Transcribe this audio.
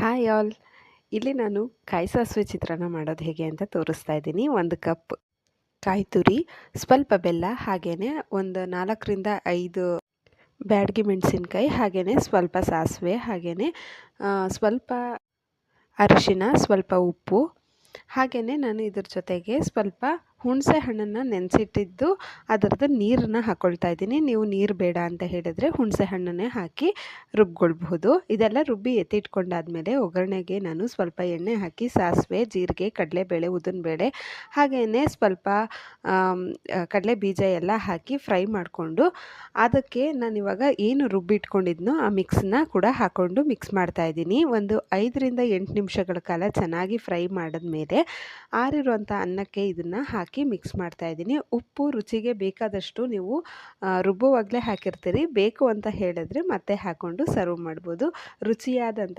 Hi all. ಇಲ್ಲಿ ನಾನು ಕಾಯಿ ಸಾಸಿವೆ ಚಿತ್ರಾನ್ನ ಮಾಡೋದು ಹೇಗೆ ಅಂತ ತೋರಿಸ್ತಾ ಇದ್ದೀನಿ. 1 ಕಪ್ ಕಾಯಿ ತುರಿ, ಸ್ವಲ್ಪ ಬೆಲ್ಲ, ಹಾಗೆಯೇ ಒಂದು 4ರಿಂದ 5 ಬ್ಯಾಡಗಿ ಮೆಣಸಿನ್ಕಾಯಿ, ಹಾಗೆಯೇ ಸ್ವಲ್ಪ ಸಾಸಿವೆ, ಹಾಗೆಯೇ ಸ್ವಲ್ಪ ಅರಿಶಿನ, ಸ್ವಲ್ಪ ಉಪ್ಪು, ಹಾಗೆಯೇ ನಾನು ಇದ್ರ ಜೊತೆಗೆ ಸ್ವಲ್ಪ ಹುಣಸೆ ಹಣ್ಣನ್ನು ನೆನೆಸಿಟ್ಟಿದ್ದು ಅದರದ್ದು ನೀರನ್ನು ಹಾಕ್ಕೊಳ್ತಾ ಇದ್ದೀನಿ. ನೀವು ನೀರು ಬೇಡ ಅಂತ ಹೇಳಿದರೆ ಹುಣಸೆ ಹಣ್ಣನ್ನೇ ಹಾಕಿ ರುಬ್ಕೊಳ್ಬಹುದು. ಇದೆಲ್ಲ ರುಬ್ಬಿ ಎತ್ತಿಟ್ಕೊಂಡಾದ್ಮೇಲೆ ಒಗ್ಗರಣೆಗೆ ನಾನು ಸ್ವಲ್ಪ ಎಣ್ಣೆ ಹಾಕಿ ಸಾಸಿವೆ, ಜೀರಿಗೆ, ಕಡಲೆಬೇಳೆ, ಉದ್ದಿನಬೇಳೆ, ಹಾಗೆಯೇ ಸ್ವಲ್ಪ ಕಡಲೆ ಬೀಜ ಎಲ್ಲ ಹಾಕಿ ಫ್ರೈ ಮಾಡಿಕೊಂಡು ಅದಕ್ಕೆ ನಾನಿವಾಗ ಏನು ರುಬ್ಬಿಟ್ಕೊಂಡಿದ್ನೋ ಆ ಮಿಕ್ಸನ್ನ ಕೂಡ ಹಾಕ್ಕೊಂಡು ಮಿಕ್ಸ್ ಮಾಡ್ತಾ ಇದ್ದೀನಿ. ಒಂದು 5ರಿಂದ 8 ನಿಮಿಷಗಳ ಕಾಲ ಚೆನ್ನಾಗಿ ಫ್ರೈ ಮಾಡಿದ್ಮೇಲೆ ಆರಿರುವಂಥ ಅನ್ನಕ್ಕೆ ಇದನ್ನು ಹಾಕಿ ಮಿಕ್ಸ್ ಮಾಡ್ತಾ ಇದ್ದೀನಿ. ಉಪ್ಪು ರುಚಿಗೆ ಬೇಕಾದಷ್ಟು ನೀವು ರುಬ್ಬುವಾಗಲೇ ಹಾಕಿರ್ತೀರಿ. ಬೇಕು ಅಂತ ಹೇಳಿದ್ರೆ ಮತ್ತೆ ಹಾಕ್ಕೊಂಡು ಸರ್ವ್ ಮಾಡ್ಬೋದು. ರುಚಿಯಾದಂಥ